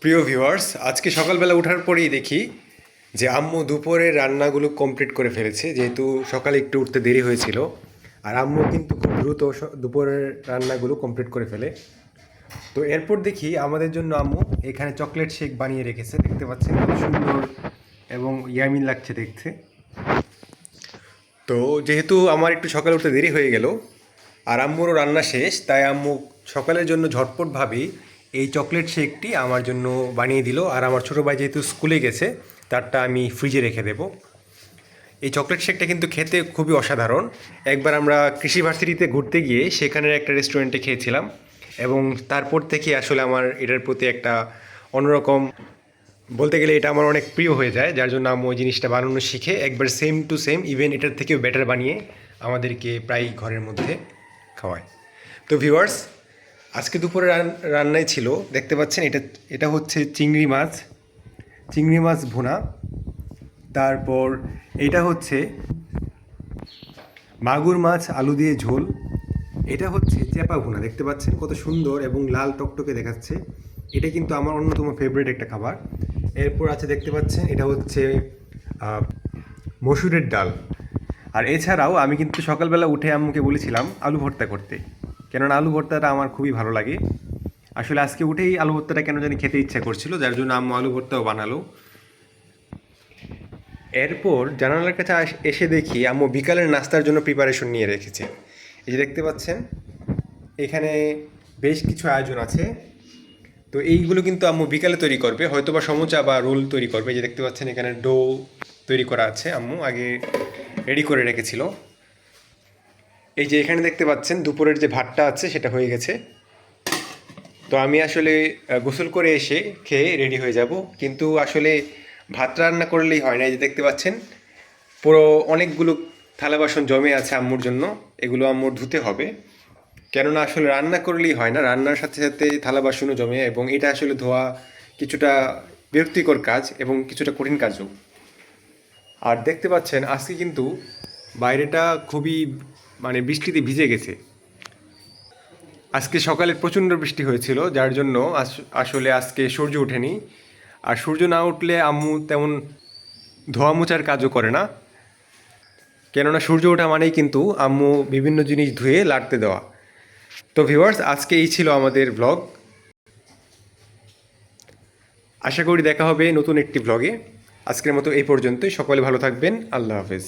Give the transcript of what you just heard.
প্রিয় ভিউয়ার্স, আজকে সকালবেলা ওঠার পরেই দেখি যে আম্মু দুপুরের রান্নাগুলো কমপ্লিট করে ফেলেছে, যেহেতু সকালে একটু উঠতে দেরি হয়েছিল। আর আম্মু কিন্তু খুব দ্রুত দুপুরের রান্নাগুলো কমপ্লিট করে ফেলে। তো এরপর দেখি আমাদের জন্য আম্মু এখানে চকলেট শেক বানিয়ে রেখেছে, দেখতে পাচ্ছেন কত সুন্দর এবং ইয়ামিন লাগছে দেখতে। তো যেহেতু আমার একটু সকালে উঠতে দেরি হয়ে গেল আর আম্মুরও রান্না শেষ, তাই আম্মু সকালের জন্য ঝটপটভাবেই এই চকলেট শেকটি আমার জন্য বানিয়ে দিল। আর আমার ছোটো ভাই যেহেতু স্কুলে গেছে, তারটা আমি ফ্রিজে রেখে দেব। এই চকলেট শেকটা কিন্তু খেতে খুবই অসাধারণ। একবার আমরা কৃষি ভার্সিটিতে ঘুরতে গিয়ে সেখানের একটা রেস্টুরেন্টে খেয়েছিলাম, এবং তারপর থেকে আসলে আমার এটার প্রতি একটা অন্যরকম, বলতে গেলে এটা আমার অনেক প্রিয় হয়ে যায়, যার জন্য আমি ওই জিনিসটা বানানো শিখে একবার সেম টু সেম, ইভেন এটার থেকেও বেটার বানিয়ে আমাদেরকে প্রায় ঘরের মধ্যে খাওয়ায়। তো ভিউয়ার্স, আজকে দুপুরে রান্নায় ছিল, দেখতে পাচ্ছেন এটা এটা হচ্ছে চিংড়ি মাছ ভুনা। তারপর এটা হচ্ছে মাগুর মাছ আলু দিয়ে ঝোল। এটা হচ্ছে চেপা ভুনা, দেখতে পাচ্ছেন কত সুন্দর এবং লাল টকটকে দেখাচ্ছে। এটা কিন্তু আমার অন্যতম ফেভারিট একটা খাবার। এরপর আছে, দেখতে পাচ্ছেন এটা হচ্ছে মসুরের ডাল। আর এছাড়াও আমি কিন্তু সকালবেলা উঠে আম্মুকে বলেছিলাম আলু ভর্তা করতে, কেননা আলু ভর্তাটা আমার খুবই ভালো লাগে। আসলে আজকে উঠেই আলু ভর্তাটা কেন জানি খেতে ইচ্ছা করছিল, যার জন্য আম্মু আলু ভর্তাও বানালো। এরপর জানালার কাছে এসে দেখি আম্মু বিকালের নাস্তার জন্য প্রিপারেশন নিয়ে রেখেছে। এই যে দেখতে পাচ্ছেন এখানে বেশ কিছু আয়োজন আছে। তো এইগুলো কিন্তু আম্মু বিকালে তৈরি করবে, হয়তো বা সমুচা বা রোল তৈরি করবে। এই যে দেখতে পাচ্ছেন এখানে ডো তৈরি করা আছে, আম্মু আগে রেডি করে রেখেছিল। এই যে এখানে দেখতে পাচ্ছেন দুপুরের যে ভাতটা আছে সেটা হয়ে গেছে। তো আমি আসলে গোসল করে এসে খেয়ে রেডি হয়ে যাব, কিন্তু আসলে ভাত রান্না করলেই হয় না। এই যে দেখতে পাচ্ছেন পুরো অনেকগুলো থালা বাসন জমে আছে আম্মুর জন্য, এগুলো আম্মুর ধুতে হবে। কেননা আসলে রান্না করলেই হয় না, রান্নার সাথে সাথে থালা বাসনও জমে, এবং এটা আসলে ধোয়া কিছুটা বিরক্তিকর কাজ এবং কিছুটা কঠিন কাজও। আর দেখতে পাচ্ছেন আজকে কিন্তু বাইরেটা খুবই বৃষ্টিতে ভিজে গেছে। আজকে সকালে প্রচণ্ড বৃষ্টি হয়েছিল, যার জন্য আসলে আজকে সূর্য ওঠেনি। আর সূর্য না উঠলে আম্মু তেমন ধোয়া মোছার কাজও করে না, কেননা সূর্য ওঠা মানেই কিন্তু আম্মু বিভিন্ন জিনিস ধুয়ে লাড়তে দেওয়া। তো ভিউয়ার্স, আজকে এই ছিল আমাদের ব্লগ। আশা করি দেখা হবে নতুন একটি ব্লগে। আজকের মতো এই পর্যন্তই। সকলে ভালো থাকবেন। আল্লাহ হাফেজ।